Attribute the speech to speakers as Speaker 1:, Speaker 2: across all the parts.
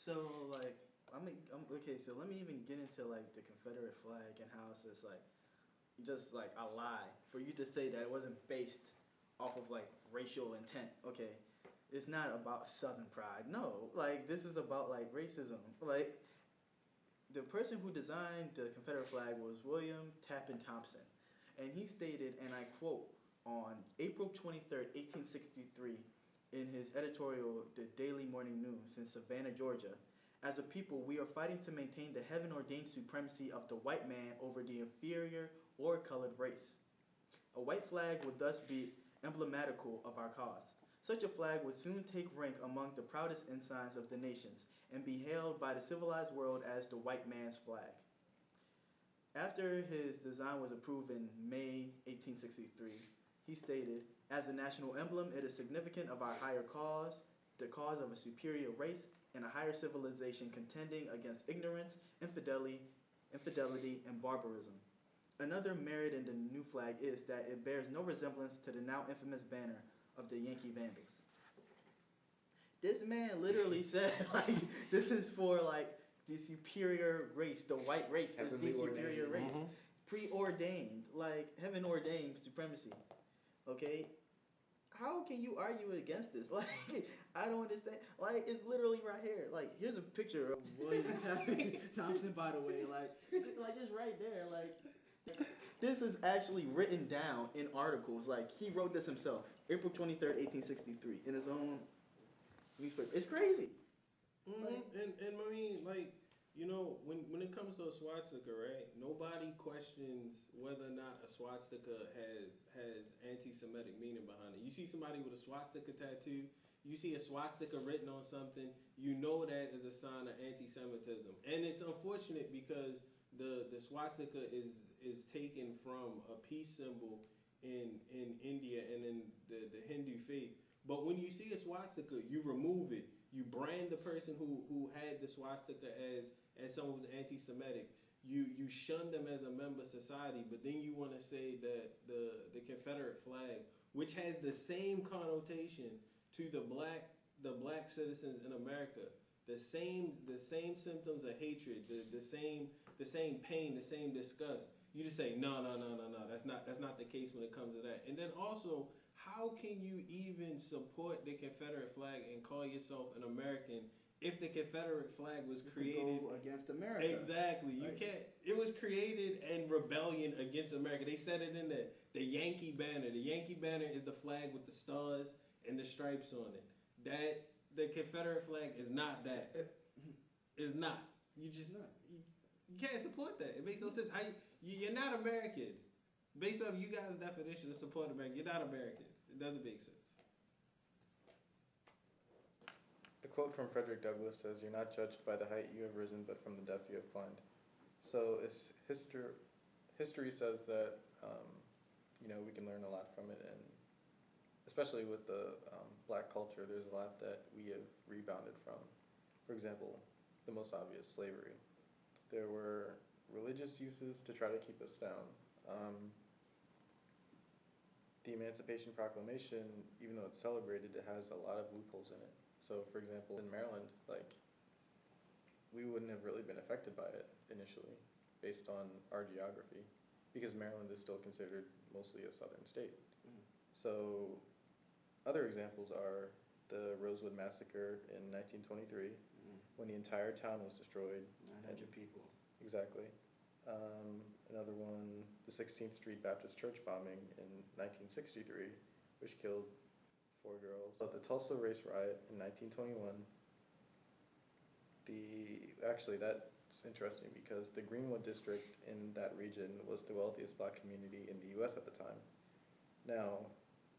Speaker 1: So like, okay. So let me even get into like the Confederate flag and how it's just like a lie for you to say that it wasn't based off of like racial intent. Okay, it's not about Southern pride. No, like this is about like racism. Like the person who designed the Confederate flag was William Tappan Thompson, and he stated, and I quote, on April 23rd, 1863, in his editorial, The Daily Morning News, in Savannah, Georgia, as a people, we are fighting to maintain the heaven ordained supremacy of the white man over the inferior or colored race. A white flag would thus be emblematical of our cause. Such a flag would soon take rank among the proudest ensigns of the nations and be hailed by the civilized world as the white man's flag. After his design was approved in May 1863, he stated, as a national emblem, it is significant of our higher cause, the cause of a superior race and a higher civilization contending against ignorance, infidelity, and barbarism. Another merit in the new flag is that it bears no resemblance to the now infamous banner of the Yankee Vandals. This man literally said, like, this is for, like, the superior race. The white race is the superior race. Mm-hmm. Preordained, like, heaven ordained supremacy. Okay? How can you argue against this? Like, I don't understand. Like, it's literally right here. Like, here's a picture of William Thompson, by the way. Like, it's right there. Like, this is actually written down in articles. Like, he wrote this himself. April 23rd, 1863, in his own newspaper. It's crazy.
Speaker 2: Mm-hmm.
Speaker 1: Like,
Speaker 2: and I mean, like, you know, when it comes to a swastika, right? Nobody questions whether or not a swastika has anti-Semitic meaning behind it. You see somebody with a swastika tattoo, you see a swastika written on something, you know that is a sign of anti-Semitism. And it's unfortunate because the swastika is taken from a peace symbol in India and in the Hindu faith. But when you see a swastika, you remove it. You brand the person who had the swastika as someone who's anti-Semitic. You shun them as a member of society, but then you want to say that the Confederate flag, which has the same connotation to the black citizens in America, the same symptoms of hatred, the same pain, the same disgust. You just say no. That's not the case when it comes to that. And then also, how can you even support the Confederate flag and call yourself an American if the Confederate flag was created
Speaker 1: to go against America?
Speaker 2: Exactly. You can't. It was created in rebellion against America. They said it in the Yankee banner. The Yankee banner is the flag with the stars and the stripes on it. That the Confederate flag is not that. It's not. You just you can't support that. It makes no sense. You're not American. Based on you guys' definition of support America, you're not American. It doesn't make sense.
Speaker 3: A quote from Frederick Douglass says, "You're not judged by the height you have risen, but from the depth you have climbed." So it's history says that we can learn a lot from it, and especially with the black culture, there's a lot that we have rebounded from. For example, the most obvious, slavery. There were religious uses to try to keep us down. The Emancipation Proclamation, even though it's celebrated, it has a lot of loopholes in it. So, for example, in Maryland, we wouldn't have really been affected by it initially, based on our geography, because Maryland is still considered mostly a southern state. Mm. So, other examples are the Rosewood Massacre in 1923, when the entire town was destroyed.
Speaker 1: 900 people.
Speaker 3: Exactly. Another one, the 16th Street Baptist Church bombing in 1963, which killed 4 girls. But the Tulsa Race Riot in 1921, that's interesting because the Greenwood District in that region was the wealthiest black community in the U.S. at the time. Now,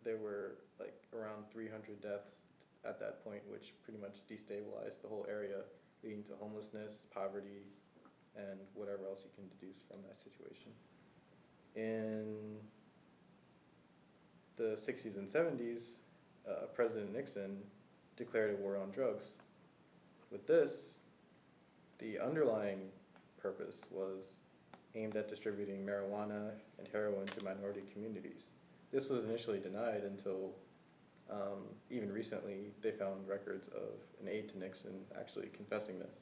Speaker 3: there were around 300 deaths at that point, which pretty much destabilized the whole area, leading to homelessness, poverty, and whatever else you can deduce from that situation. In the 60s and 70s, President Nixon declared a war on drugs. With this, the underlying purpose was aimed at distributing marijuana and heroin to minority communities. This was initially denied until Even recently, they found records of an aide to Nixon actually confessing this.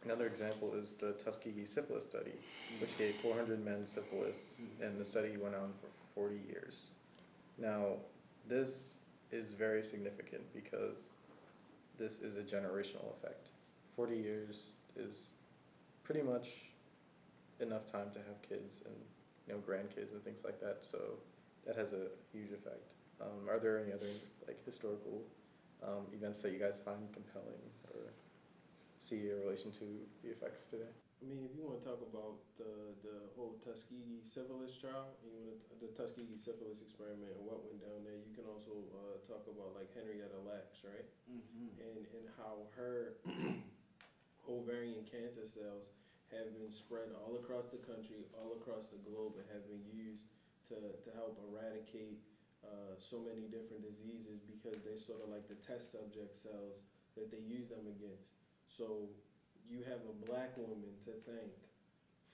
Speaker 3: Another example is the Tuskegee syphilis study, which gave 400 men syphilis, and the study went on for 40 years. Now, this is very significant because this is a generational effect. 40 years is pretty much enough time to have kids and grandkids and things like that. So that has a huge effect. Are there any other historical events that you guys find compelling or see a relation to the effects today?
Speaker 2: I mean, if you want to talk about the whole Tuskegee syphilis trial, the Tuskegee syphilis experiment and what went down there, you can also talk about Henrietta Lacks, right? And how her ovarian cancer cells have been spread all across the country, all across the globe, and have been used to help eradicate so many different diseases because they're sort of like the test subject cells that they use them against. So you have a black woman to thank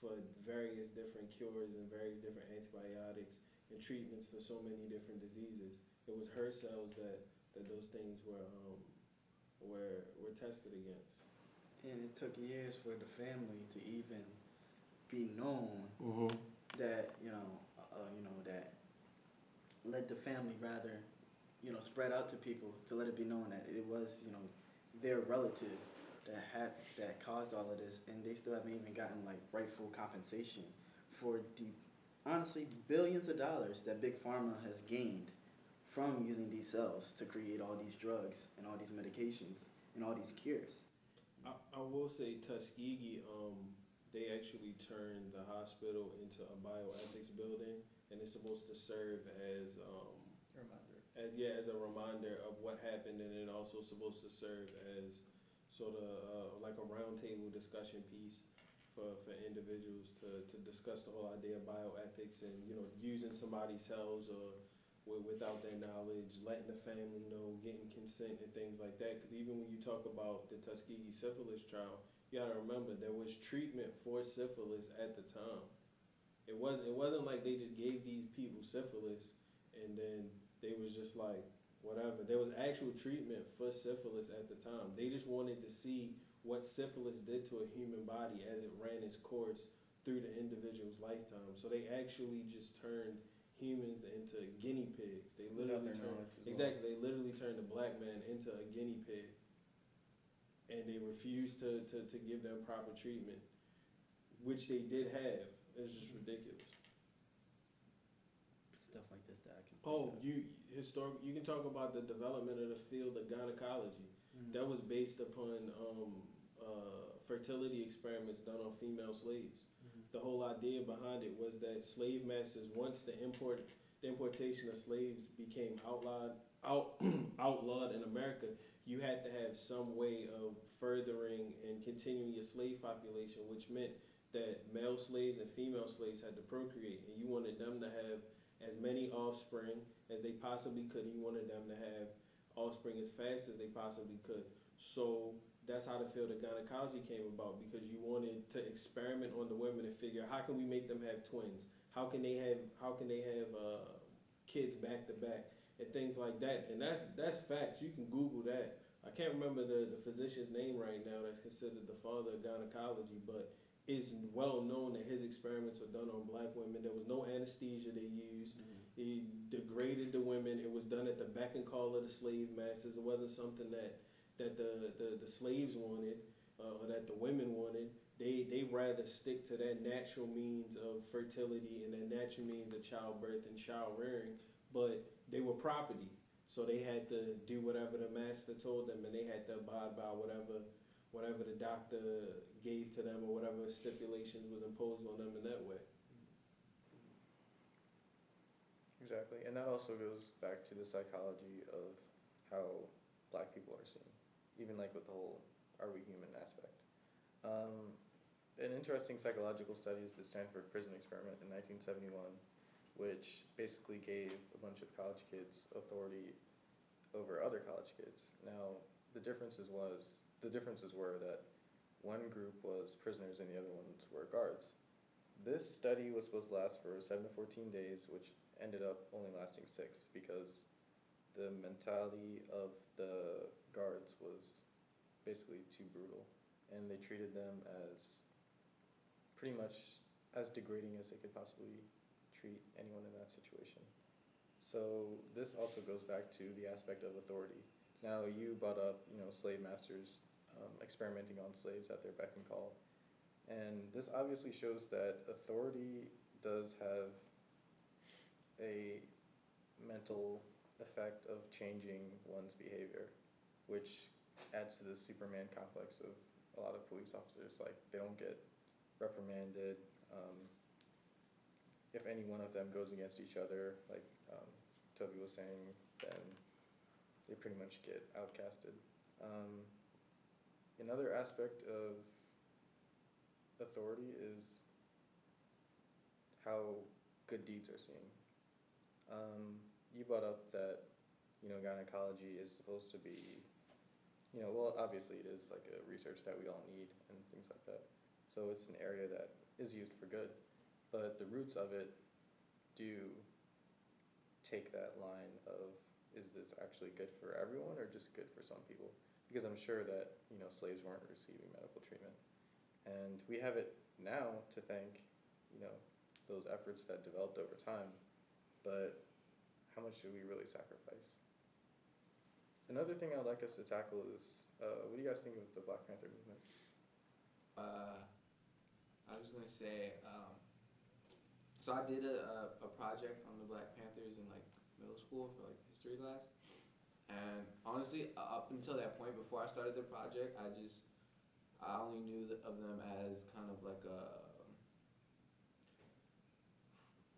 Speaker 2: for various different cures and various different antibiotics and treatments for so many different diseases. It was her cells that those things were tested against.
Speaker 1: And it took years for the family to even be known that that let the family rather spread out to people to let it be known that it was their relative that caused all of this, and they still haven't even gotten rightful compensation for the honestly billions of dollars that big pharma has gained from using these cells to create all these drugs and all these medications and all these cures.
Speaker 2: I will say Tuskegee, they actually turned the hospital into a bioethics building, and it's supposed to serve as as a reminder of what happened, and it also supposed to serve as sort of like a roundtable discussion piece for individuals to discuss the whole idea of bioethics and using somebody's cells or without their knowledge, letting the family know, getting consent and things like that. Because even when you talk about the Tuskegee syphilis trial, you gotta remember there was treatment for syphilis at the time. It wasn't like they just gave these people syphilis and then they was just like whatever. There was actual treatment for syphilis at the time. They just wanted to see what syphilis did to a human body as it ran its course through the individual's lifetime. So they actually just turned humans into guinea pigs. They literally They literally turned a black man into a guinea pig, and they refused to give them proper treatment, which they did have. It's just ridiculous.
Speaker 1: Stuff like this that I can.
Speaker 2: You can talk about the development of the field of gynecology. That was based upon fertility experiments done on female slaves. The whole idea behind it was that slave masters, once the importation of slaves became outlawed in America, you had to have some way of furthering and continuing your slave population, which meant that male slaves and female slaves had to procreate, and you wanted them to have as many offspring as they possibly could, and you wanted them to have offspring as fast as they possibly could. So that's how the field of gynecology came about, because you wanted to experiment on the women and figure how can we make them have twins, how can they have kids back to back and things like that. And that's facts. You can Google that. I can't remember the physician's name right now that's considered the father of gynecology, but it's well known that his experiments were done on black women. There was no anesthesia they used. He degraded the women. It was done at the beck and call of the slave masters. It wasn't something that the slaves wanted or that the women wanted. They rather stick to that natural means of fertility and that natural means of childbirth and child rearing, but they were property. So they had to do whatever the master told them, and they had to abide by whatever the doctor gave to them or whatever stipulations was imposed on them in that way.
Speaker 3: Exactly, and that also goes back to the psychology of how black people are seen, even with the whole "are we human" aspect. An interesting psychological study is the Stanford Prison Experiment in 1971, which basically gave a bunch of college kids authority over other college kids. Now, the differences were that one group was prisoners and the other ones were guards. This study was supposed to last for 7 to 14 days, which ended up only lasting 6 because the mentality of the guards was basically too brutal, and they treated them as pretty much as degrading as they could possibly treat anyone in that situation. So this also goes back to the aspect of authority. Now you brought up, slave masters experimenting on slaves at their beck and call, and this obviously shows that authority does have a mental effect of changing one's behavior, which adds to the Superman complex of a lot of police officers. Like, they don't get reprimanded. If any one of them goes against each other, like Toby was saying, then they pretty much get outcasted. Another aspect of authority is how good deeds are seen. You brought up that, gynecology is supposed to be, well, obviously it is like a research that we all need and things like that. So it's an area that is used for good, but the roots of it do take that line of, is this actually good for everyone or just good for some people? Because I'm sure that, slaves weren't receiving medical treatment. And we have it now to thank, those efforts that developed over time, but how much should we really sacrifice? Another thing I'd like us to tackle is, what do you guys think of the Black Panther movement?
Speaker 4: I was gonna say, so I did a project on the Black Panthers in like middle school for like history class, and honestly, up until that point, before I started the project, I only knew of them as kind of like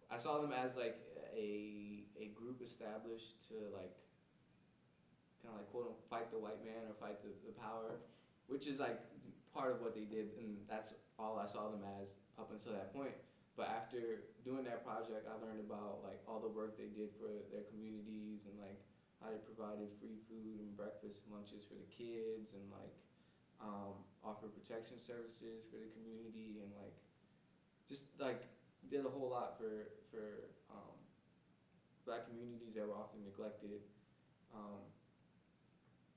Speaker 4: I saw them as like a group established to like kind of like quote unquote fight the white man or fight the power, which is like part of what they did, and that's all I saw them as up until that point. But after doing that project, I learned about like all the work they did for their communities and like how they provided free food and breakfast, lunches for the kids, and like offered protection services for the community, and like just like did a whole lot for Black communities that were often neglected.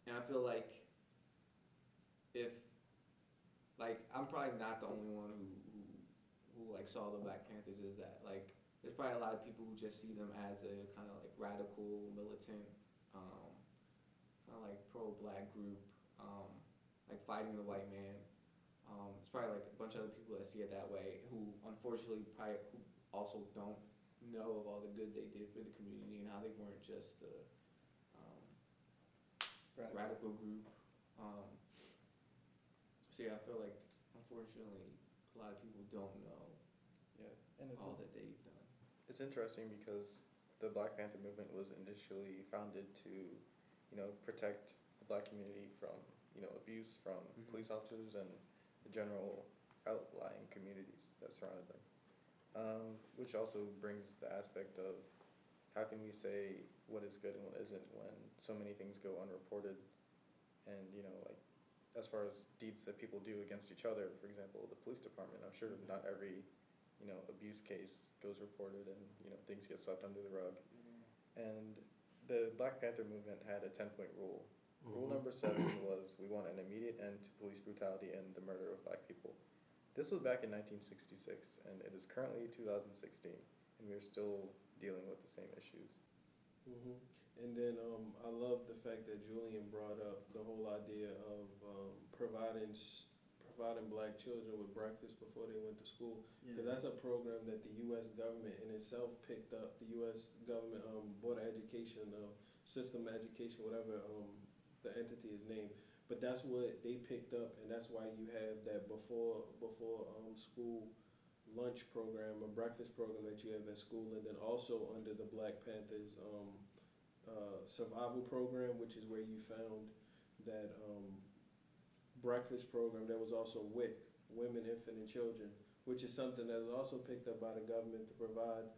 Speaker 4: And I feel like if like I'm probably not the only one who like saw the Black Panthers as that. Like, there's probably a lot of people who just see them as a kind of like radical, militant, kind of like pro-Black group, like fighting the white man. It's probably like a bunch of other people that see it that way, who unfortunately probably who also don't know of all the good they did for the community and how they weren't just a radical group. So yeah, I feel like unfortunately a lot of people don't know
Speaker 3: And
Speaker 4: all that they've done.
Speaker 3: it's interesting because the Black Panther movement was initially founded to, protect the Black community from, abuse from police officers and the general outlying communities that surrounded them. Which also brings the aspect of how can we say what is good and what isn't when so many things go unreported, and like as far as deeds that people do against each other, for example, the police department, I'm sure not every abuse case goes reported, and things get swept under the rug. And the Black Panther movement had a 10-point rule. Rule number 7 was, we want an immediate end to police brutality and the murder of Black people. This was back in 1966, and it is currently 2016, and we are still dealing with the same issues.
Speaker 2: And then I love the fact that Julian brought up the whole idea of providing Black children with breakfast before they went to school, because that's a program that the U.S. government in itself picked up. The U.S. government, Board of Education, System of Education, whatever the entity is named, but that's what they picked up, and that's why you have that before school lunch program or breakfast program that you have at school, and then also under the Black Panthers survival program, which is where you found that breakfast program that was also WIC, Women, Infant, and Children, which is something that was also picked up by the government to provide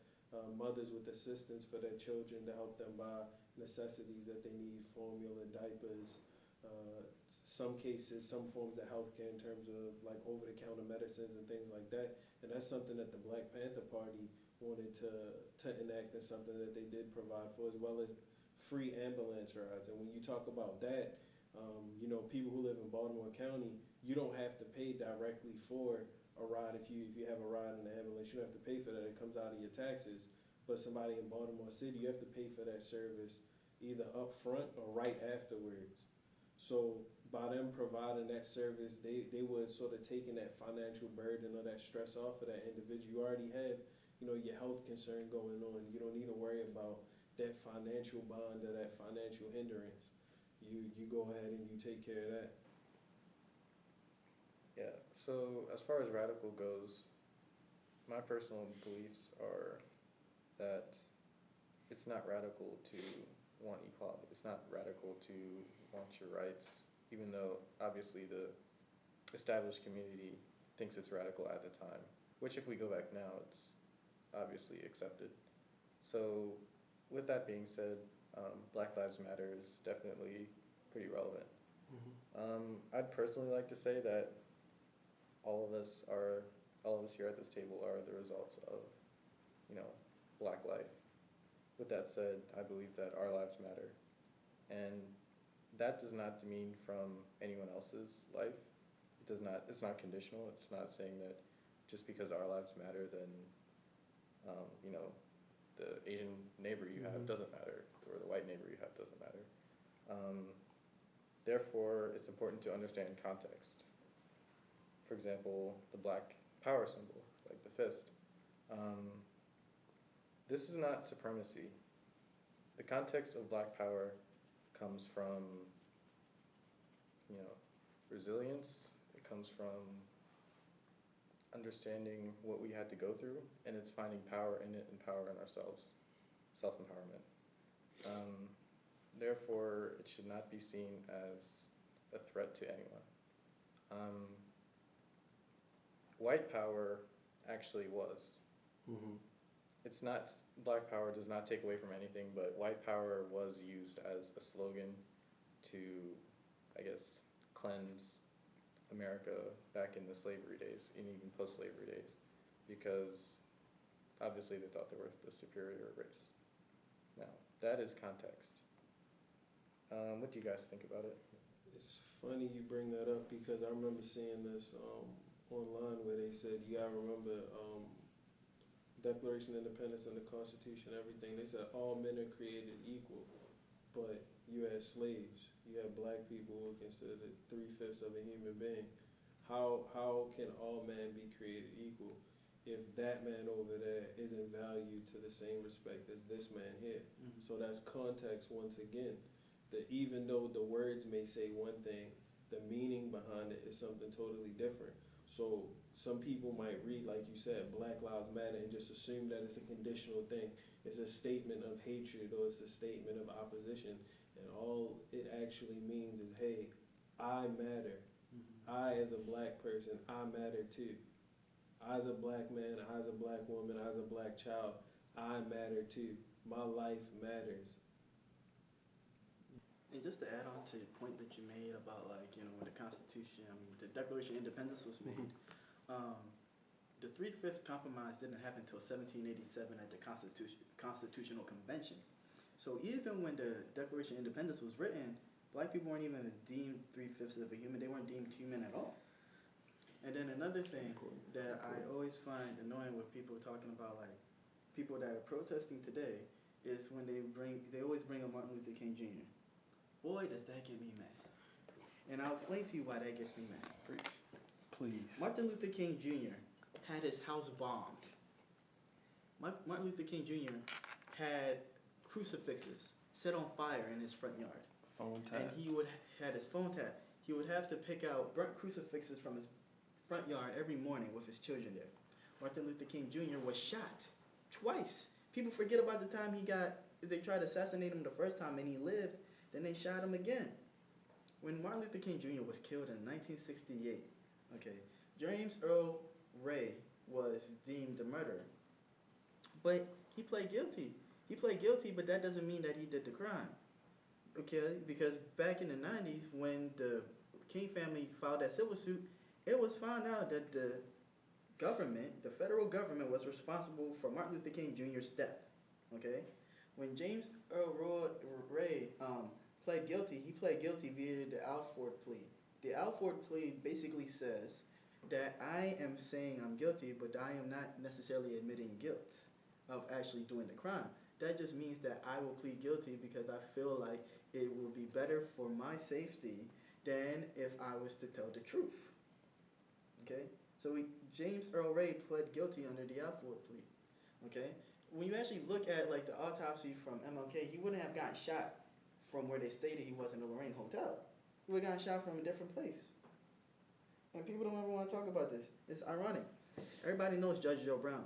Speaker 2: mothers with assistance for their children, to help them buy necessities that they need, formula, diapers, some cases, some forms of healthcare in terms of like over-the-counter medicines and things like that. And that's something that the Black Panther Party wanted to enact as something that they did provide for, as well as free ambulance rides. And when you talk about that, people who live in Baltimore County, you don't have to pay directly for a ride. If you have a ride in the ambulance, you don't have to pay for that. It comes out of your taxes. But somebody in Baltimore City, you have to pay for that service either up front or right afterwards. So by them providing that service, they were sort of taking that financial burden or that stress off of that individual. You already have, your health concern going on. You don't need to worry about that financial bond or that financial hindrance. You go ahead and you take care of that.
Speaker 3: Yeah, so as far as radical goes, my personal beliefs are that it's not radical to want equality. It's not radical to want your rights, even though obviously the established community thinks it's radical at the time, which if we go back now, it's obviously accepted. So with that being said, Black Lives Matter is definitely pretty relevant. I'd personally like to say that all of us here at this table are the results of, Black life. With that said, I believe that our lives matter, and that does not demean from anyone else's life. It's not conditional. It's not saying that just because our lives matter, then, the Asian neighbor you have doesn't matter, or the white neighbor you have doesn't matter. Therefore, it's important to understand context. For example, the Black power symbol, like the fist. This is not supremacy. The context of Black power comes from, resilience. It comes from understanding what we had to go through, and it's finding power in it and power in ourselves, self-empowerment. Therefore, it should not be seen as a threat to anyone. White power actually was. It's not, Black power does not take away from anything, but white power was used as a slogan to, I guess, cleanse America back in the slavery days, and even post-slavery days, because obviously they thought they were the superior race. Now, that is context. What do you guys think about it?
Speaker 2: It's funny you bring that up, because I remember seeing this online where they said you gotta remember Declaration of Independence and the Constitution, everything. They said all men are created equal, but you had slaves, you had Black people who were considered 3/5 of a human being. How can all men be created equal if that man over there isn't valued to the same respect as this man here? So that's context once again. That even though the words may say one thing, the meaning behind it is something totally different. So some people might read, like you said, Black Lives Matter, and just assume that it's a conditional thing. It's a statement of hatred, or it's a statement of opposition. And all it actually means is, hey, I matter. I, as a Black person, I matter too. I, as a Black man, I, as a Black woman, I, as a Black child, I matter too. My life matters.
Speaker 1: And just to add on to the point that you made about, like, when the Constitution, the Declaration of Independence was made, the 3/5 compromise didn't happen until 1787 at the Constitutional Convention. So even when the Declaration of Independence was written, Black people weren't even deemed 3/5 of a human. They weren't deemed human at all. And then another thing that I always find annoying with people talking about, like, people that are protesting today, is when they always bring up Martin Luther King Jr. Boy, does that get me mad. And I'll explain to you why that gets me mad.
Speaker 3: Preach. Please.
Speaker 1: Martin Luther King Jr. had his house bombed. Martin Luther King Jr. had crucifixes set on fire in his front yard.
Speaker 3: Phone tap.
Speaker 1: And he would had his phone tap. He would have to pick out burnt crucifixes from his front yard every morning with his children there. Martin Luther King Jr. was shot twice. People forget about the time they tried to assassinate him the first time and he lived. Then they shot him again. When Martin Luther King Jr. was killed in 1968, James Earl Ray was deemed a murderer. But he pled guilty. But that doesn't mean that he did the crime. Because back in the 90s, when the King family filed that civil suit, it was found out that the government, the federal government, was responsible for Martin Luther King Jr.'s death. Okay, when James Earl Ray pled guilty, he pled guilty via the Alford plea. The Alford plea basically says that I am saying I'm guilty, but I am not necessarily admitting guilt of actually doing the crime. That just means that I will plead guilty because I feel like it will be better for my safety than if I was to tell the truth. Okay? So James Earl Ray pled guilty under the Alford plea. Okay? When you actually look at like the autopsy from MLK, he wouldn't have gotten shot from where they stated he was in the Lorraine Hotel. He would have gotten shot from a different place. And people don't ever want to talk about this. It's ironic. Everybody knows Judge Joe Brown.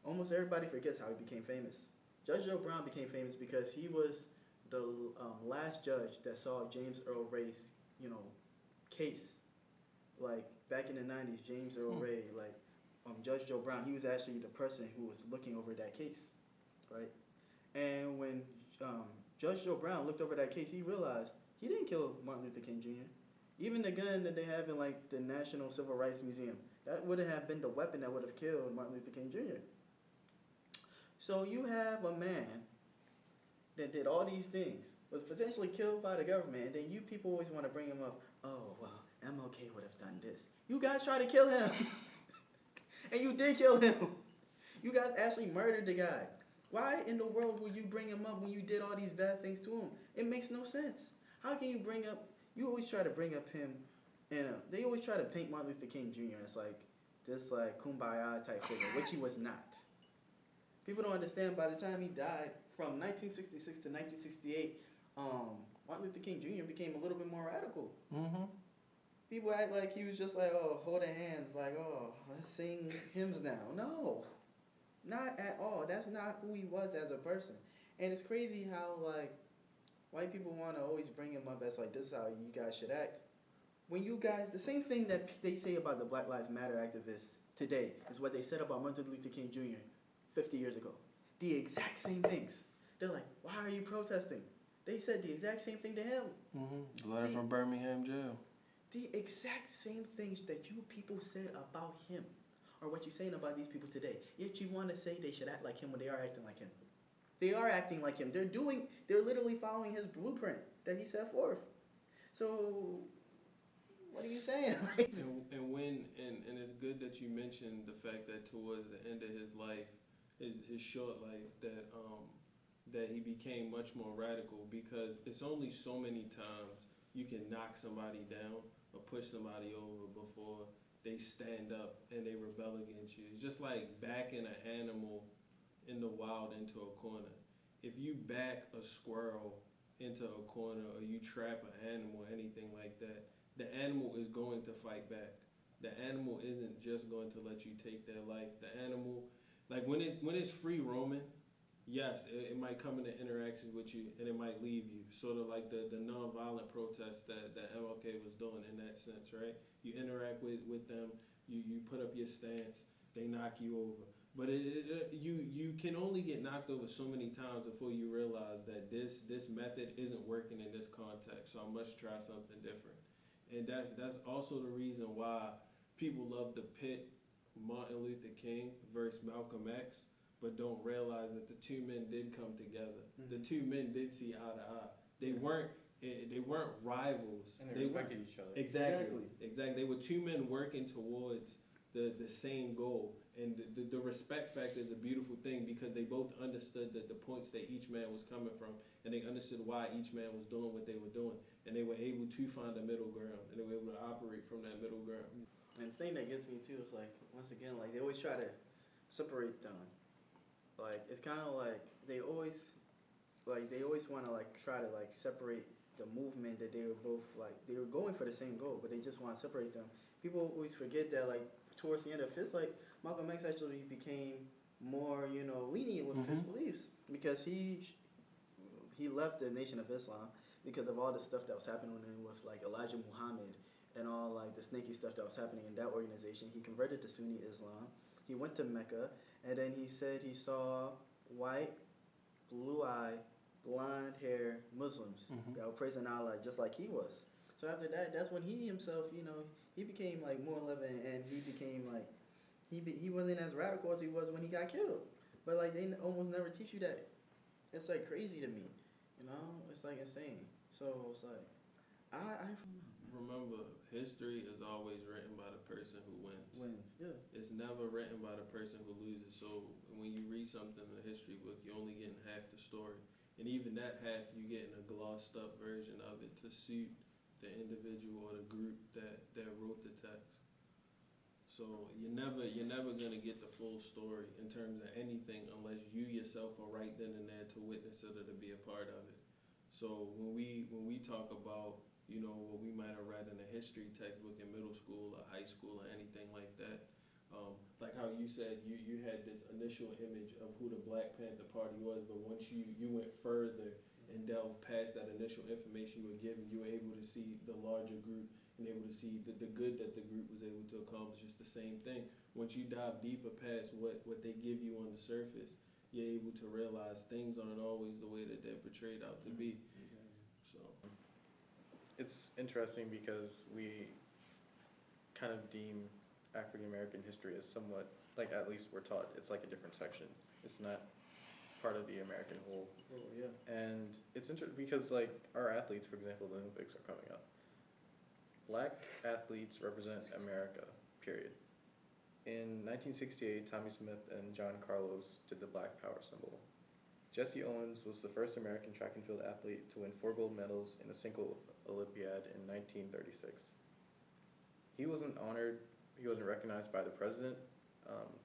Speaker 1: Almost everybody forgets how he became famous. Judge Joe Brown became famous because he was the last judge that saw James Earl Ray's, case. Like back in the 90s, James Earl Ray, Judge Joe Brown, he was actually the person who was looking over that case, right? And when Judge Joe Brown looked over that case, he realized he didn't kill Martin Luther King Jr. Even the gun that they have in like the National Civil Rights Museum, that would have been the weapon that would have killed Martin Luther King Jr. So you have a man that did all these things, was potentially killed by the government, and then you people always want to bring him up. Oh, well, MLK would have done this. You guys tried to kill him. And you did kill him. You guys actually murdered the guy. Why in the world would you bring him up when you did all these bad things to him? It makes no sense. How can you bring up, you always try to bring up him, and they always try to paint Martin Luther King Jr. as like this like kumbaya type figure, which he was not. People don't understand, by the time he died, from 1966 to 1968, Martin Luther King Jr. became a little bit more radical.
Speaker 2: Mm-hmm.
Speaker 1: People act like he was just like, oh, holding hands, like, oh, let's sing hymns now. No, not at all. That's not who he was as a person. And it's crazy how, like, white people want to always bring him up as, like, this is how you guys should act. When you guys, the same thing that they say about the Black Lives Matter activists today is what they said about Martin Luther King Jr. 50 years ago. The exact same things. They're like, why are you protesting? They said the exact same thing to him.
Speaker 2: Mm-hmm. The letter from Birmingham jail.
Speaker 1: The exact same things that you people said about him are what you're saying about these people today. Yet you want to say they should act like him when they are acting like him. They are acting like him. They're literally following his blueprint that he set forth. So, what are you saying?
Speaker 2: and it's good that you mentioned the fact that towards the end of his life, his short life, that he became much more radical, because it's only so many times you can knock somebody down or push somebody over before they stand up and they rebel against you. It's just like backing an animal in the wild into a corner. If you back a squirrel into a corner, or you trap an animal, anything like that, the animal is going to fight back. The animal isn't just going to let you take their life. The animal, like when it's free roaming, yes, it might come into interactions with you and it might leave you. Sort of like the nonviolent protests that MLK was doing in that sense, right? You interact with them, you put up your stance, they knock you over. But you can only get knocked over so many times before you realize that this method isn't working in this context, so I must try something different. And that's also the reason why people love to pit Martin Luther King versus Malcolm X, but don't realize that the two men did come together. Mm-hmm. The two men did see eye to eye. They weren't rivals.
Speaker 3: And they respected each other.
Speaker 2: Exactly. They were two men working towards the same goal. And the respect factor is a beautiful thing, because they both understood that the points that each man was coming from, and they understood why each man was doing what they were doing. And they were able to find a middle ground, and they were able to operate from that middle ground.
Speaker 1: And the thing that gets me too is, like, once again, like, they always try to separate them. Like, it's kind of like they always want to like try to like separate the movement that they were both like, they were going for the same goal, but they just want to separate them. People always forget that, like, towards the end of his life, Malcolm X actually became more, lenient with his beliefs, because he left the Nation of Islam because of all the stuff that was happening with like Elijah Muhammad and all like the snaky stuff that was happening in that organization. He converted to Sunni Islam. He went to Mecca, and then he said he saw white, blue-eyed, blonde-haired Muslims that were praising Allah just like he was. So after that, that's when he himself, he became like more loving, and he became like, he wasn't as radical as he was when he got killed. But like they almost never teach you that. It's like crazy to me, you know. It's like insane. So it's like I
Speaker 2: Remember, history is always written by the person who wins.
Speaker 1: Yeah.
Speaker 2: It's never written by the person who loses. So when you read something in a history book, you're only getting half the story, and even that half, you getting a glossed up version of it to suit the individual or the group that wrote the text. So you're never gonna get the full story in terms of anything unless you yourself are right then and there to witness it or to be a part of it. So when we talk about what we might have read in a history textbook in middle school or high school or anything like that, like how you said you had this initial image of who the Black Panther Party was, but once you went further and delved past that initial information you were given, you were able to see the larger group and able to see the good that the group was able to accomplish. It's the same thing. Once you dive deeper past what they give you on the surface, you're able to realize things aren't always the way that they're portrayed out to be. So
Speaker 3: It's interesting because we kind of deem African American history as somewhat, like at least we're taught, it's like a different section. It's not part of the American whole.
Speaker 1: Oh yeah.
Speaker 3: And it's interesting because like our athletes, for example, the Olympics are coming up. Black athletes represent America, period. In 1968, Tommy Smith and John Carlos did the Black Power symbol. Jesse Owens was the first American track and field athlete to win 4 gold medals in a single Olympiad in 1936. He wasn't honored, he wasn't recognized by the president.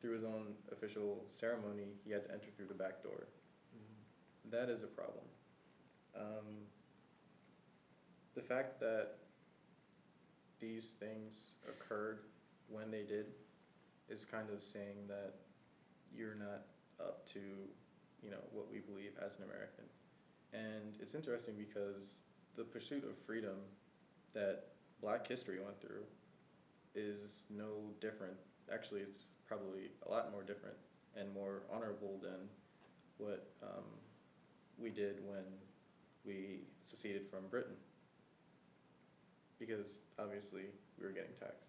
Speaker 3: Through his own official ceremony, he had to enter through the back door. Mm-hmm. That is a problem. The fact that these things occurred when they did is kind of saying that you're not up to, what we believe as an American. And it's interesting because the pursuit of freedom that Black history went through is no different. Actually, it's probably a lot more different and more honorable than what we did when we seceded from Britain. Because obviously we were getting taxed.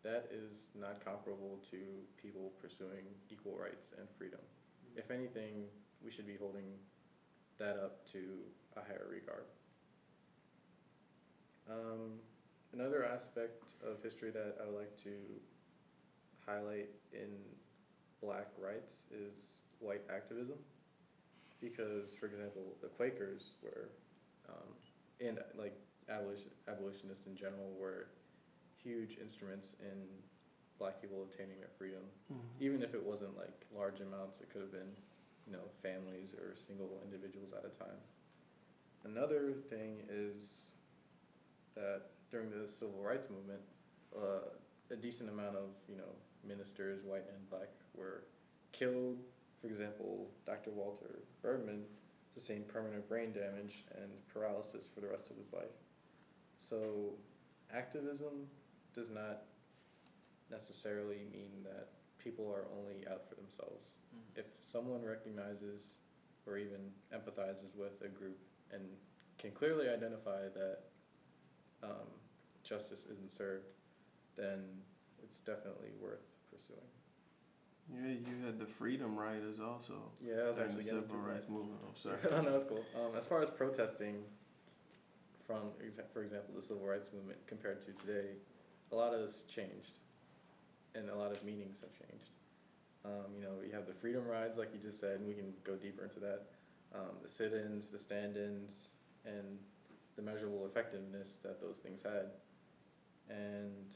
Speaker 3: That is not comparable to people pursuing equal rights and freedom. If anything, we should be holding that up to a higher regard. Another aspect of history that I would like to highlight in Black rights is white activism. Because, for example, the Quakers were, and like abolitionists in general, were huge instruments in Black people obtaining their freedom. Mm-hmm. Even if it wasn't like large amounts, it could have been, families or single individuals at a time. Another thing is that during the Civil Rights Movement, a decent amount of, ministers, white and Black, were killed. For example, Dr. Walter Bergman sustained permanent brain damage and paralysis for the rest of his life. So activism does not necessarily mean that people are only out for themselves. Mm-hmm. If someone recognizes or even empathizes with a group and can clearly identify that justice isn't served, then it's definitely worth pursuing.
Speaker 2: Yeah, you had the freedom riders also.
Speaker 3: Yeah, I was actually
Speaker 2: getting to the civil rights movement. Oh, sorry.
Speaker 3: No, that's cool. As far as protesting, for example, the civil rights movement compared to today, a lot has changed, and a lot of meanings have changed. You have the freedom rides, like you just said, and we can go deeper into that. The sit-ins, the stand-ins, and the measurable effectiveness that those things had. And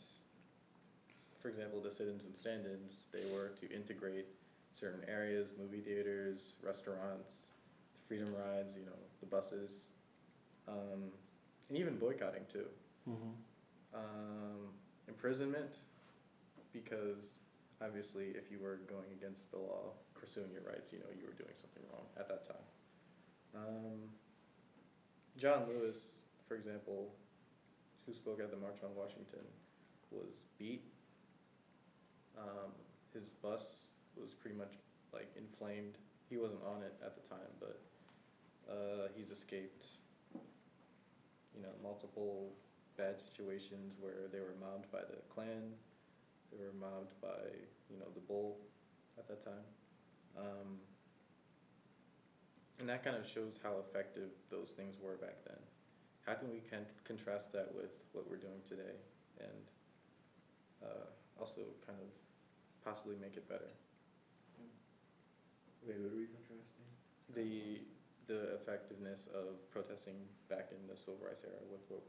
Speaker 3: for example, the sit-ins and stand-ins, they were to integrate certain areas, movie theaters, restaurants, the freedom rides, the buses, and even boycotting too. Mm-hmm. Imprisonment, because obviously if you were going against the law, pursuing your rights, you were doing something wrong at that time. John Lewis, for example, who spoke at the March on Washington, was beat. His bus was pretty much like inflamed. He wasn't on it at the time, but he's escaped, multiple bad situations where they were mobbed by the Klan, They were mobbed by, the bull at that time. And that kind of shows how effective those things were back then. How can we contrast that with what we're doing today and also kind of possibly make it better?
Speaker 4: Wait, what are we contrasting?
Speaker 3: The effectiveness of protesting back in the civil rights era with what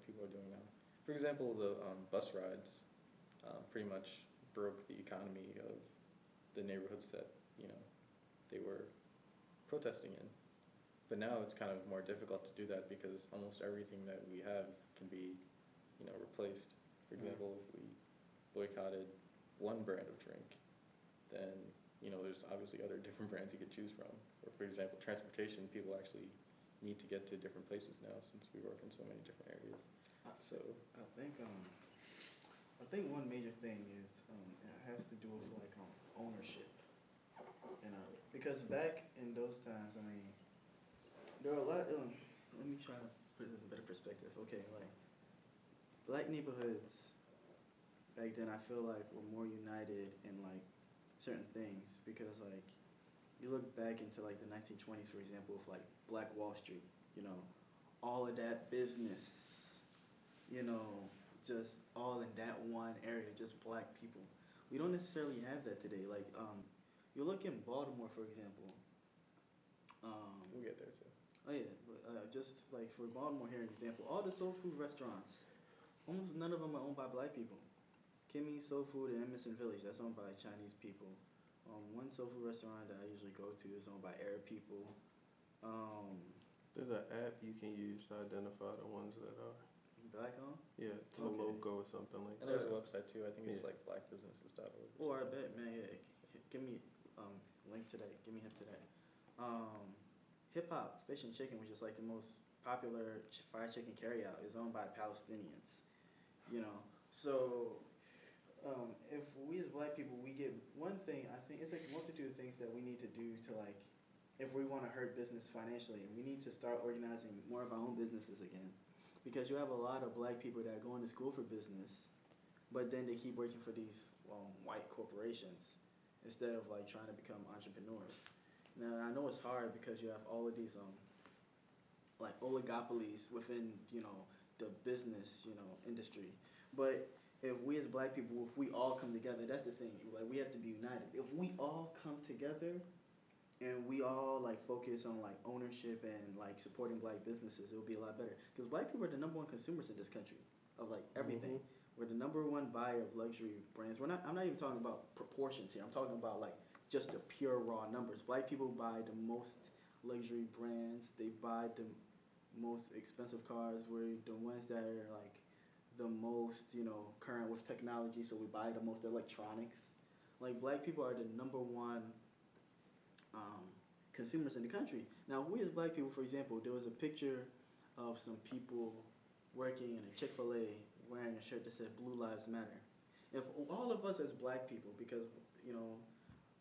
Speaker 3: people are doing now. For example, the bus rides pretty much broke the economy of the neighborhoods that they were protesting in. But now it's kind of more difficult to do that because almost everything that we have can be replaced. For example, if we boycotted one brand of drink, then there's obviously other different brands you could choose from. Or for example, transportation, people actually need to get to different places now since we work in so many different areas. So
Speaker 1: I think one major thing is it has to do with like ownership, because back in those times, I mean, there are a lot. Let me try to put it in a better perspective. Okay, like black neighborhoods back then, I feel like were more united in like certain things because like you look back into like the 1920s, for example, with like Black Wall Street, all of that business, just all in that one area, just black people. We don't necessarily have that today. Like, you look in Baltimore, for example.
Speaker 3: we'll get there too.
Speaker 1: Oh yeah, but, just like for Baltimore here, an example, all the soul food restaurants, almost none of them are owned by black people. Kimmy's Soul Food in Emerson Village, that's owned by Chinese people. One soul food restaurant that I usually go to is owned by Arab people.
Speaker 2: There's an app you can use to identify the ones that are.
Speaker 1: Black owned?
Speaker 2: Yeah, it's a
Speaker 1: Okay.
Speaker 2: logo or something like
Speaker 3: And
Speaker 2: that.
Speaker 3: there's a website too. I think it's
Speaker 2: Yeah.
Speaker 3: like blackbusinesses.org.
Speaker 1: Or I bet, man, yeah, give me link to that. Give me hip to that. Hip Hop Fish and Chicken, which is like the most popular fried chicken carryout, is owned by Palestinians. So if we as black people, we get one thing. I think it's like a multitude of things that we need to do to like, if we want to hurt business financially, we need to start organizing more of our own businesses again, because you have a lot of black people that are going to school for business, but then they keep working for these white corporations instead of like trying to become entrepreneurs. Now I know it's hard because you have all of these like oligopolies within the business industry, but if we as black people, if we all come together, that's the thing. Like we have to be united. If we all come together and we all like focus on like ownership and like supporting black businesses, it'll be a lot better. Because black people are the number one consumers in this country of like everything. We're the number one buyer of luxury brands. I'm not even talking about proportions here. I'm talking about like just the pure raw numbers. Black people buy the most luxury brands. They buy the most expensive cars. We're the ones that are like the most current with technology. So we buy the most electronics. Like black people are the number one consumers in the country. Now, we as black people, for example, there was a picture of some people working in a Chick-fil-A wearing a shirt that said Blue Lives Matter. If all of us as black people, because,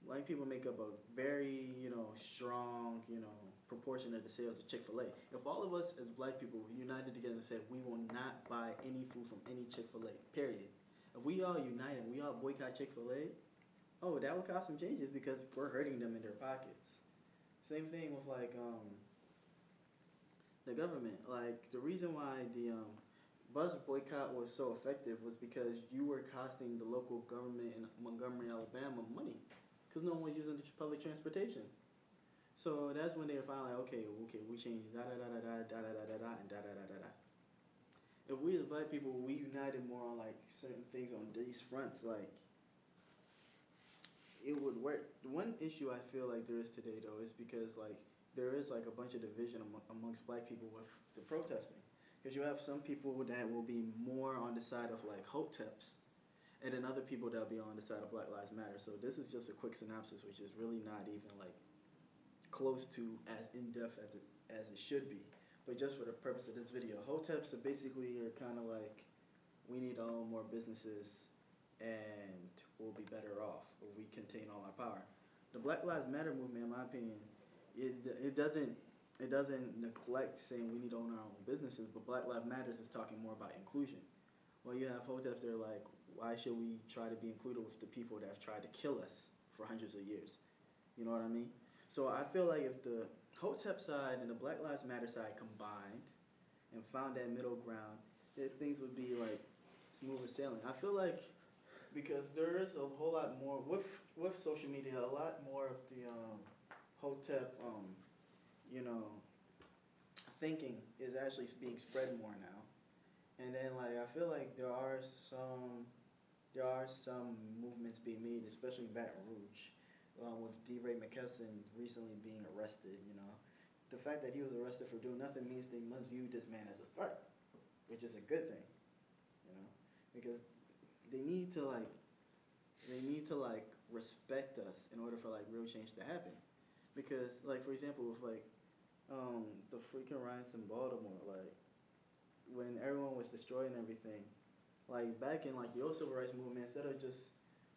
Speaker 1: black people make up a very, strong, proportion of the sales of Chick-fil-A. If all of us as black people united together and said we will not buy any food from any Chick-fil-A, period. If we all unite and we all boycott Chick-fil-A, that would cause some changes because we're hurting them in their pockets. Same thing with like the government. Like the reason why the bus boycott was so effective was because you were costing the local government in Montgomery, Alabama money because no one was using the public transportation. So that's when they were finally like, okay, we changed da da da da da da da da da and da da da da da. If we as black people, we united more on like certain things on these fronts, like it would work. The one issue I feel like there is today though is because like there is like a bunch of division amongst black people with the protesting, because you have some people that will be more on the side of like hoteps, and then other people that'll be on the side of Black Lives Matter. So this is just a quick synopsis, which is really not even like close to as in-depth as it should be. But just for the purpose of this video, hoteps are basically kind of like, we need to own more businesses and we'll be better off if we contain all our power. The Black Lives Matter movement, in my opinion, it doesn't neglect saying we need to own our own businesses, but Black Lives Matters is talking more about inclusion. Well, you have hoteps that are like, why should we try to be included with the people that have tried to kill us for hundreds of years? You know what I mean? So I feel like if the Hotep side and the Black Lives Matter side combined and found that middle ground, that things would be like smoother sailing. I feel like because there is a whole lot more with social media, a lot more of the Hotep you know thinking is actually being spread more now. And then like I feel like there are some movements being made, especially in Baton Rouge, with D. Ray McKesson recently being arrested. You know, the fact that he was arrested for doing nothing means they must view this man as a threat, which is a good thing. You know, because they need to like respect us in order for like real change to happen. Because like for example, with like the freaking riots in Baltimore, like when everyone was destroying everything, like back in like the old civil rights movement, instead of just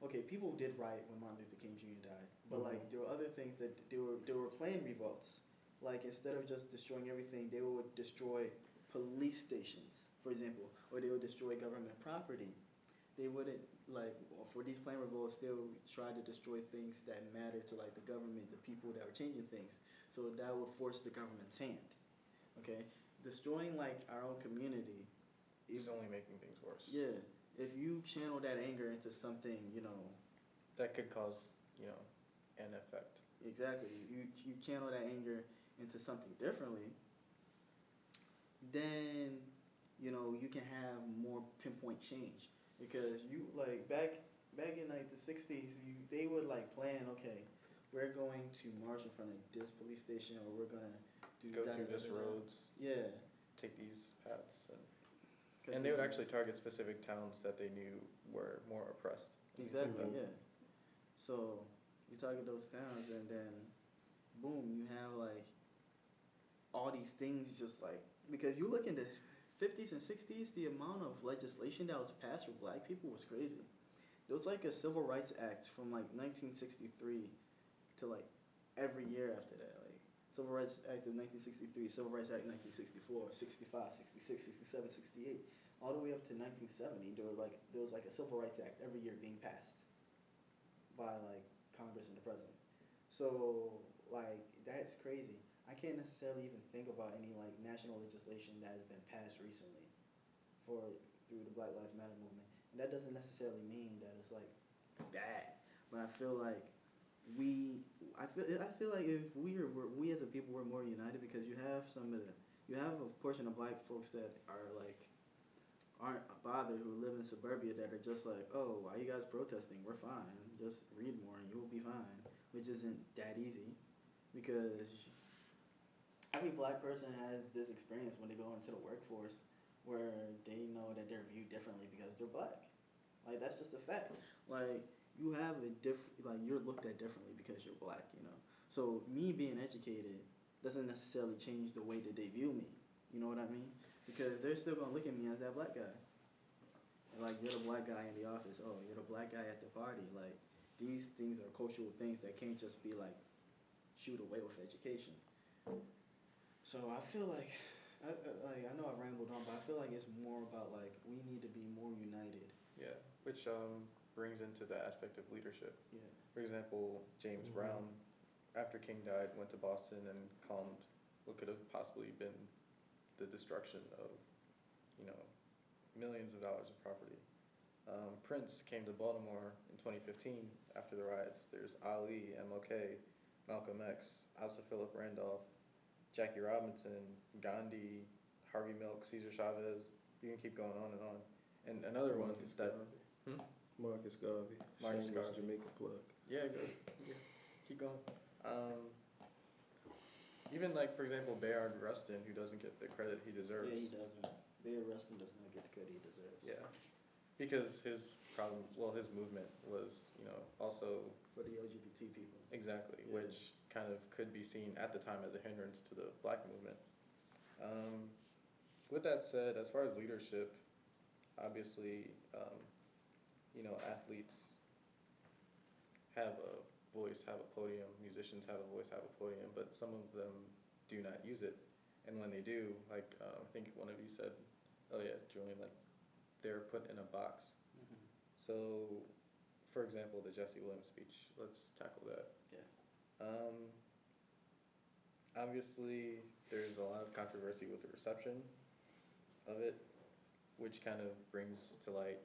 Speaker 1: okay, people did riot when Martin Luther King Jr. died, but like there were other things that they were planning revolts. Like instead of just destroying everything, they would destroy police stations, for example, or they would destroy government property. They wouldn't like for these planned revolts. They would try to destroy things that matter to like the government, the people that were changing things. So that would force the government's hand. Okay, destroying like our own community
Speaker 3: He's only making things worse.
Speaker 1: yeah, if you channel that anger into something,
Speaker 3: That could cause, an effect.
Speaker 1: exactly, you channel that anger into something differently, then you can have more pinpoint change because you like back in like the '60s, they would like plan okay, we're going to march in front of this police station or we're gonna do
Speaker 3: Go through this roads,
Speaker 1: yeah,
Speaker 3: take these paths, and they would actually target specific towns that they knew were more oppressed.
Speaker 1: exactly yeah. So you target those towns and then boom, you have like all these things just like because you look in the '50s and '60s, the amount of legislation that was passed for black people was crazy. There was like a Civil Rights Act from like 1963 to like every year after that. Like Civil Rights Act of 1963, Civil Rights Act 1964, 65, 66, 67, 68, all the way up to 1970. There was like a Civil Rights Act every year being passed by like Congress and the president. So like that's crazy. I can't necessarily even think about any like national legislation that has been passed recently through the Black Lives Matter movement. And that doesn't necessarily mean that it's like bad, but I feel like I feel like if we as a people were more united because you have a portion of black folks that aren't bothered who live in suburbia that are just like, oh, why are you guys protesting? We're fine. Just read more and you'll be fine, which isn't that easy because every black person has this experience when they go into the workforce where they know that they're viewed differently because they're black. Like that's just a fact. Like you have you're looked at differently because you're black. So me being educated doesn't necessarily change the way that they view me. You know what I mean? Because they're still gonna look at me as that black guy. And like you're the black guy in the office. Oh, you're the black guy at the party. Like these things are cultural things that can't just be like shoot away with education. So I feel like I know I rambled on, but I feel like it's more about like we need to be more united.
Speaker 3: Yeah, which brings into the aspect of leadership.
Speaker 1: Yeah.
Speaker 3: For example, James Brown, after King died, went to Boston and calmed what could have possibly been the destruction of, millions of dollars of property. Prince came to Baltimore in 2015 after the riots. There's Ali, MLK, Malcolm X, Asa Philip Randolph, Jackie Robinson, Gandhi, Harvey Milk, Cesar Chavez. You can keep going on and on. And another
Speaker 2: Marcus Garvey. Marcus Garvey.
Speaker 3: Marcus
Speaker 2: Shameless
Speaker 3: Garvey.
Speaker 2: Jamaica plug.
Speaker 3: Yeah, go. Yeah. Keep going. Even like for example, Bayard Rustin, who doesn't get the credit he deserves.
Speaker 1: Yeah, he doesn't. Bayard Rustin does not get the credit he deserves.
Speaker 3: Yeah, because his movement was, also
Speaker 1: For the LGBT people.
Speaker 3: exactly,
Speaker 1: Yeah.
Speaker 3: which kind of could be seen at the time as a hindrance to the black movement. With that said, as far as leadership, obviously, athletes have a voice, have a podium, musicians have a voice, have a podium, but some of them do not use it. And when they do, like, I think one of you said, oh yeah, Julian, like, they're put in a box.
Speaker 1: Mm-hmm.
Speaker 3: So, for example, the Jesse Williams speech. Let's tackle that.
Speaker 1: Yeah.
Speaker 3: Obviously, there's a lot of controversy with the reception of it, which kind of brings to light,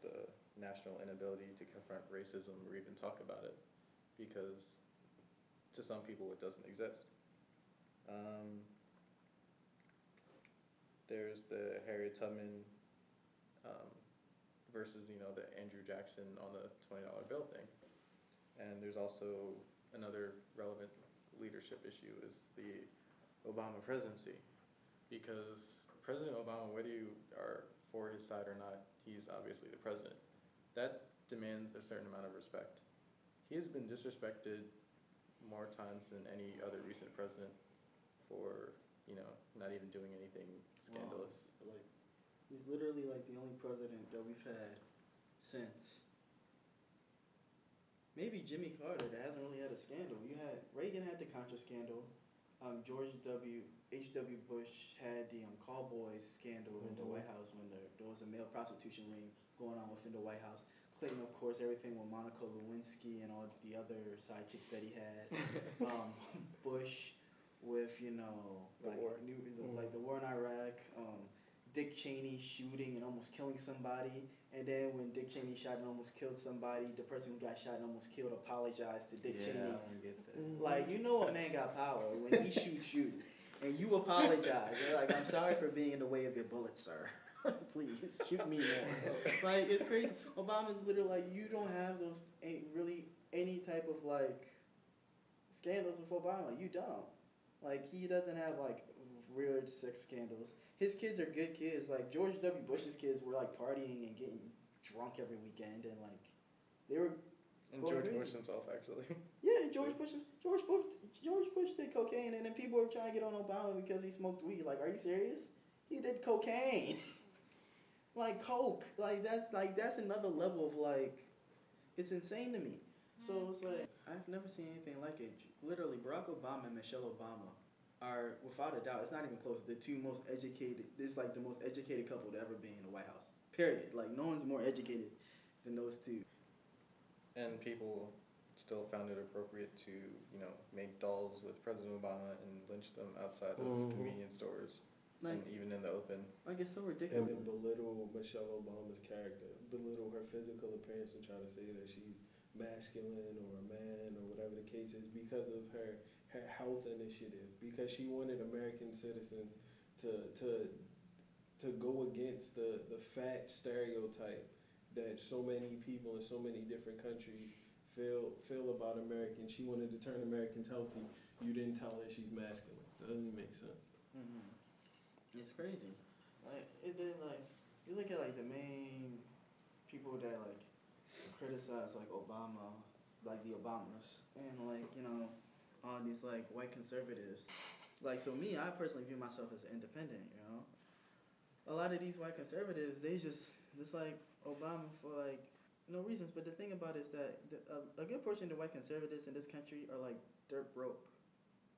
Speaker 3: the national inability to confront racism or even talk about it, because to some people it doesn't exist. There's the Harriet Tubman versus, the Andrew Jackson on the $20 bill thing. And there's also another relevant leadership issue is the Obama presidency. Because President Obama, whether you are for his side or not, he's obviously the president. That demands a certain amount of respect. He has been disrespected more times than any other recent president for, not even doing anything scandalous.
Speaker 1: Wow. Like, he's literally like the only president that we've had since maybe Jimmy Carter that hasn't really had a scandal. You had Reagan had the Contra scandal. H.W. Bush had the callboys scandal in the White House when there was a male prostitution ring going on within the White House. Clinton, of course, everything with Monica Lewinsky and all the other side chicks that he had. Bush with the war in Iraq. Dick Cheney shooting and almost killing somebody, and then when Dick Cheney shot and almost killed somebody, the person who got shot and almost killed apologized to Dick Cheney.
Speaker 4: I don't get that.
Speaker 1: Like, a man got power when he shoots you, and you apologize. You're like, I'm sorry for being in the way of your bullets, sir. Please shoot me more. Like, it's crazy. Obama's literally like, you don't have those any type of like scandals with Obama. You don't. Like, he doesn't have like weird sex scandals. His kids are good kids. Like, George W. Bush's kids were like partying and getting drunk every weekend, and like they were.
Speaker 3: And George Bush himself, actually.
Speaker 1: Yeah, George Bush did cocaine, and then people were trying to get on Obama because he smoked weed. Like, are you serious? He did cocaine, like coke. Like that's another level of like, it's insane to me. So it's like I've never seen anything like it. Literally, Barack Obama and Michelle Obama are, without a doubt, it's not even close, the two most educated. It's like the most educated couple to ever be in the White House. Period. Like, no one's more educated than those two.
Speaker 3: And people still found it appropriate to, make dolls with President Obama and lynch them outside of convenience stores,
Speaker 1: Like,
Speaker 3: and even in the open.
Speaker 1: like, it's so ridiculous.
Speaker 2: And then belittle Michelle Obama's character, belittle her physical appearance, and try to say that she's masculine or a man or whatever the case is because of her health initiative, because she wanted American citizens to go against the fat stereotype that so many people in so many different countries feel about Americans. She wanted to turn Americans healthy. You didn't tell her she's masculine. That doesn't make sense.
Speaker 1: Mm-hmm. It's crazy. Like, it did, like, you look at like the main people that like criticize like Obama, like the Obamas, and like all these like white conservatives. Like, so me, I personally view myself as independent. A lot of these white conservatives, they just like Obama for like no reasons. But the thing about it is that a good portion of the white conservatives in this country are like dirt broke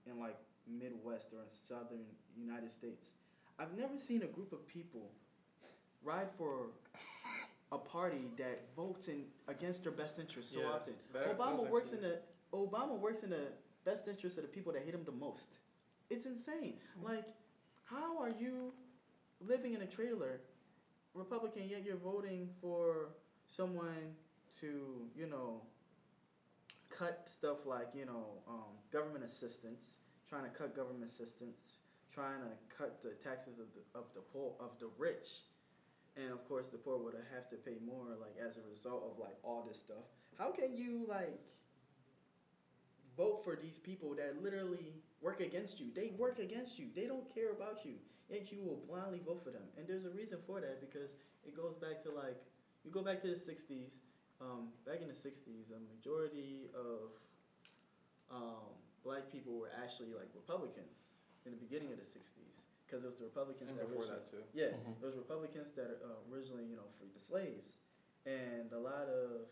Speaker 1: in like Midwest or in Southern United States. I've never seen a group of people ride for a party that votes against their best interest so often. Obama works in the best interest of the people that hate him the most. It's insane. Like, how are you living in a trailer, Republican, yet you're voting for someone to, cut stuff like, government assistance, trying to cut government assistance, trying to cut the taxes of the poor, of the rich. And of course the poor would have to pay more like as a result of like all this stuff. How can you like vote for these people that literally work against you? They work against you. They don't care about you. Yet you will blindly vote for them. And there's a reason for that, because it goes back to like, you go back to the 60s. Back in the 60s, a majority of black people were actually like Republicans in the beginning of the 60s. Because it was the Republicans
Speaker 3: And
Speaker 1: that
Speaker 3: before
Speaker 1: originally,
Speaker 3: that too.
Speaker 1: yeah, those Republicans that originally, freed the slaves. And a lot of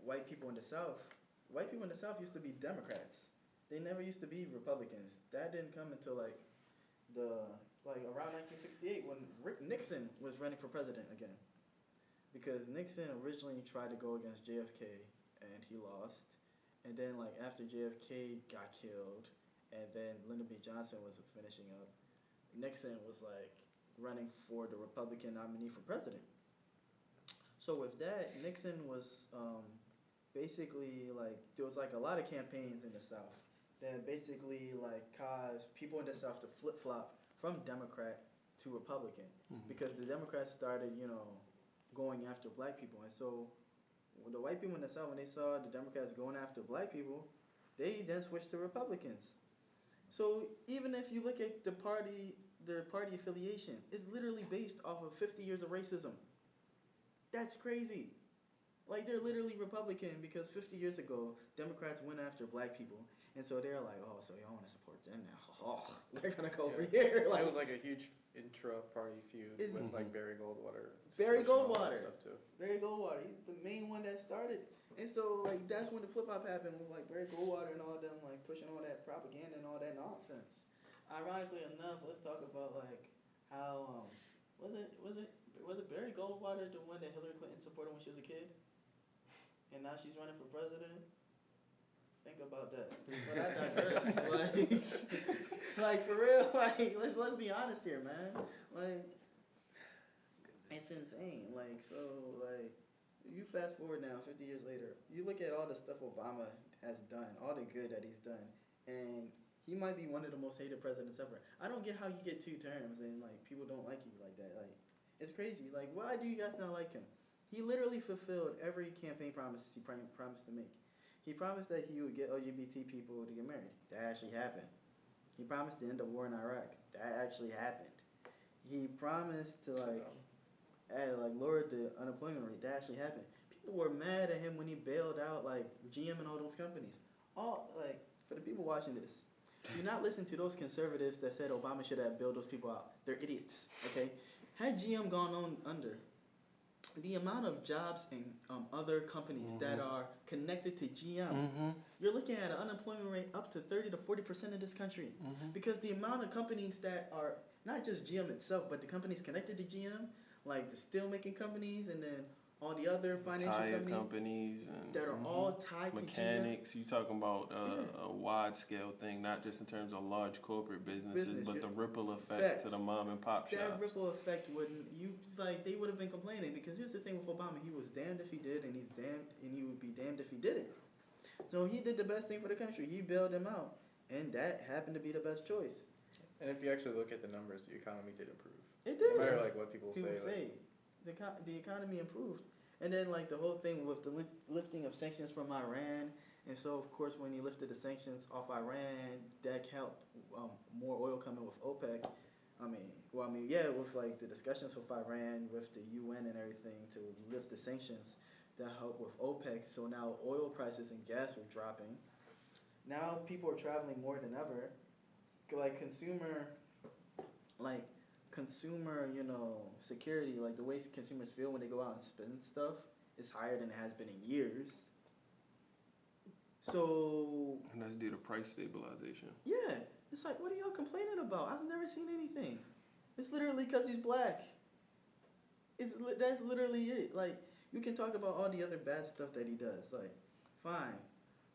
Speaker 1: white people in the South used to be Democrats. They never used to be Republicans. That didn't come until like around 1968 when Rick Nixon was running for president again. because Nixon originally tried to go against JFK and he lost, and then like after JFK got killed, and then Lyndon B. Johnson was finishing up, Nixon was like running for the Republican nominee for president. So with that, Nixon was basically like there was like a lot of campaigns in the South that basically like caused people in the South to flip flop from Democrat to Republican because the Democrats started going after black people, and so when the white people in the South, when they saw the Democrats going after black people, they then switched to Republicans. So even if you look at their party affiliation, it's literally based off of 50 years of racism. That's crazy. Like, they're literally Republican because 50 years ago, Democrats went after black people. And so they're like, oh, so y'all want to support them now. Oh, they're going to go over here.
Speaker 3: Like, it was like a huge intra-party feud with like Barry Goldwater.
Speaker 1: Barry
Speaker 3: situation, all that
Speaker 1: Goldwater.
Speaker 3: Stuff too.
Speaker 1: Barry Goldwater. He's the main one that started. And so, like, that's when the flip-flop happened with, like, Barry Goldwater and all them, like, pushing all that propaganda and all that nonsense. Ironically enough, let's talk about, like, how, was it Barry Goldwater the one that Hillary Clinton supported when she was a kid? And now she's running for president? Think about that. But I digress. like for real, like let's be honest here, man. Like it's insane. Like so, like you fast forward now, 50 years later, you look at all the stuff Obama has done, all the good that he's done, and he might be one of the most hated presidents ever. I don't get how you get 2 terms and like people don't like you like that. Like it's crazy. Like why do you guys not like him? He literally fulfilled every campaign promise he promised to make. He promised that he would get LGBT people to get married. That actually happened. He promised to end the war in Iraq. That actually happened. He promised to lower the unemployment rate. That actually happened. People were mad at him when he bailed out like GM and all those companies. For the people watching this, do not listen to those conservatives that said Obama should have bailed those people out. They're idiots. Okay, had GM gone on under, the amount of jobs in other companies that are connected to GM, you're looking at an unemployment rate up to 30 to 40% in this country. Because the amount of companies that are, not just GM itself, but the companies connected to GM, like the steel-making companies and then all the other financial
Speaker 5: companies and
Speaker 1: that are all tied
Speaker 5: mechanics.
Speaker 1: to GM.
Speaker 5: You talking about a wide-scale thing, not just in terms of large corporate businesses, but the ripple effect to the mom and pop shops.
Speaker 1: That ripple effect they would have been complaining because here's the thing with Obama: he was damned if he did, and he would be damned if he didn't. So he did the best thing for the country. He bailed them out, and that happened to be the best choice.
Speaker 3: And if you actually look at the numbers, the economy did improve.
Speaker 1: It did.
Speaker 3: No matter like what people say.
Speaker 1: The economy improved. And then like the whole thing with the lifting of sanctions from Iran. And so of course when he lifted the sanctions off Iran, that helped more oil coming with OPEC. With like the discussions with Iran, with the UN and everything to lift the sanctions that helped with OPEC. So now oil prices and gas were dropping. Now people are traveling more than ever. Consumer, security, like the way consumers feel when they go out and spend stuff is higher than it has been in years. So...
Speaker 5: And that's due to price stabilization.
Speaker 1: Yeah. It's like, what are y'all complaining about? I've never seen anything. It's literally because he's black. That's literally it. Like, you can talk about all the other bad stuff that he does. Like, fine.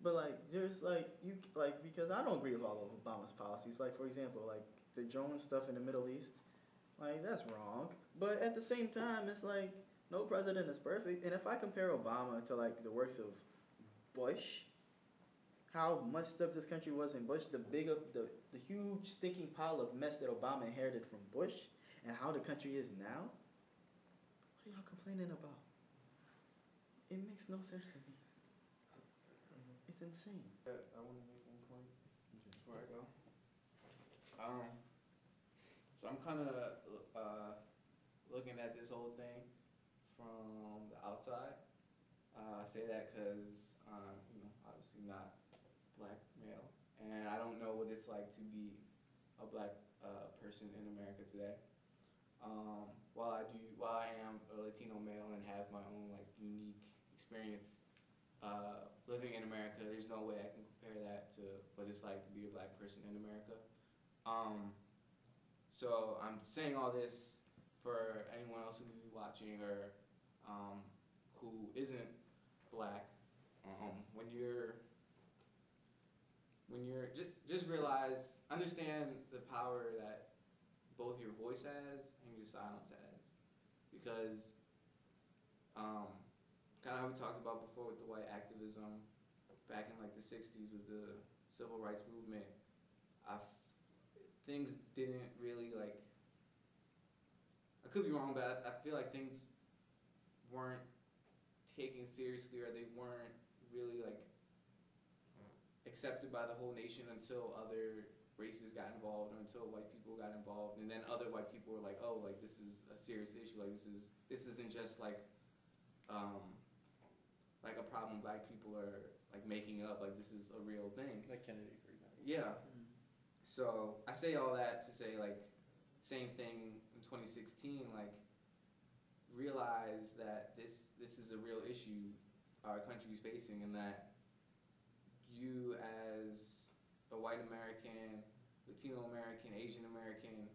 Speaker 1: But, like, there's, because I don't agree with all of Obama's policies. Like, for example, like, the drone stuff in the Middle East. Like, that's wrong. But at the same time, it's like, no president is perfect. And if I compare Obama to, like, the works of Bush, how messed up this country was in Bush, the huge stinking pile of mess that Obama inherited from Bush, and how the country is now, what are y'all complaining about? It makes no sense to me. It's insane.
Speaker 4: I want to make one point before I go. So I'm kind of looking at this whole thing from the outside. I say that because obviously not black male, and I don't know what it's like to be a black person in America today. While I am a Latino male and have my own like unique experience living in America, there's no way I can compare that to what it's like to be a black person in America. So I'm saying all this for anyone else who may be watching or who isn't black, when you're just realize, understand the power that both your voice has and your silence has, because kind of how we talked about before with the white activism back in like the 60s with the civil rights movement, things didn't really like, I could be wrong, but I feel like things weren't taken seriously, or they weren't really like accepted by the whole nation until other races got involved, or until white people got involved, and then other white people were like, oh, like this is a serious issue, like this isn't just like a problem black people are like making up, like this is a real thing.
Speaker 3: Like Kennedy, for example.
Speaker 4: Yeah. So I say all that to say, like, same thing in 2016, like, realize that this is a real issue our country is facing, and that you as a white American, Latino American, Asian American,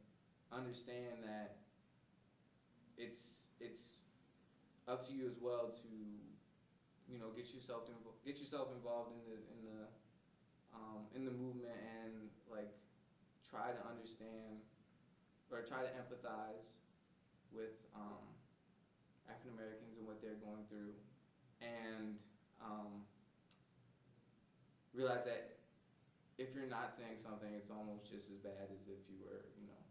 Speaker 4: understand that it's up to you as well to, you know, get yourself involved in the movement, and like try to understand or try to empathize with African Americans and what they're going through, and realize that if you're not saying something, it's almost just as bad as if you were, you know,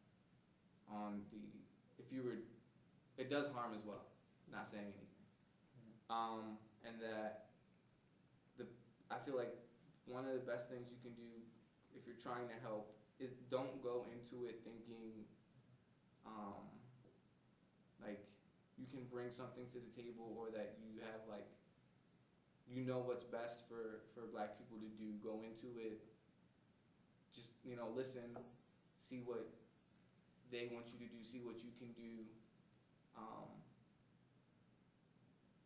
Speaker 4: it does harm as well, not saying anything. And that I feel like one of the best things you can do if you're trying to help is don't go into it thinking like you can bring something to the table, or that you have like, you know what's best for black people to do. Go into it, just, you know, listen, see what they want you to do, see what you can do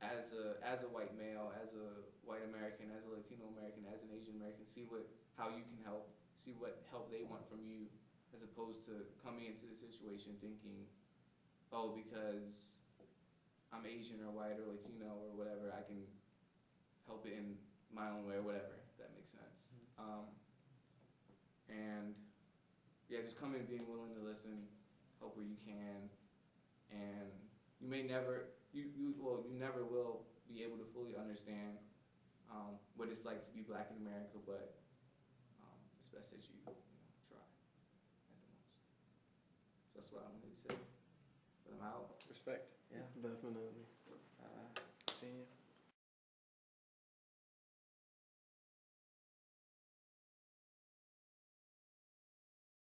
Speaker 4: as a white male, as a white American, as a Latino American, as an Asian American. See how you can help, see what help they want from you, as opposed to coming into the situation thinking, oh, because I'm Asian or white or Latino or whatever, I can help it in my own way or whatever, if that makes sense. And yeah, just come in being willing to listen, help where you can, and you may never, you never will be able to fully understand what it's like to be black in America, but it's best that you try at the most. So that's what I wanted to say. But I'm out.
Speaker 3: Respect.
Speaker 4: Yeah.
Speaker 2: Definitely.
Speaker 3: Seeing you.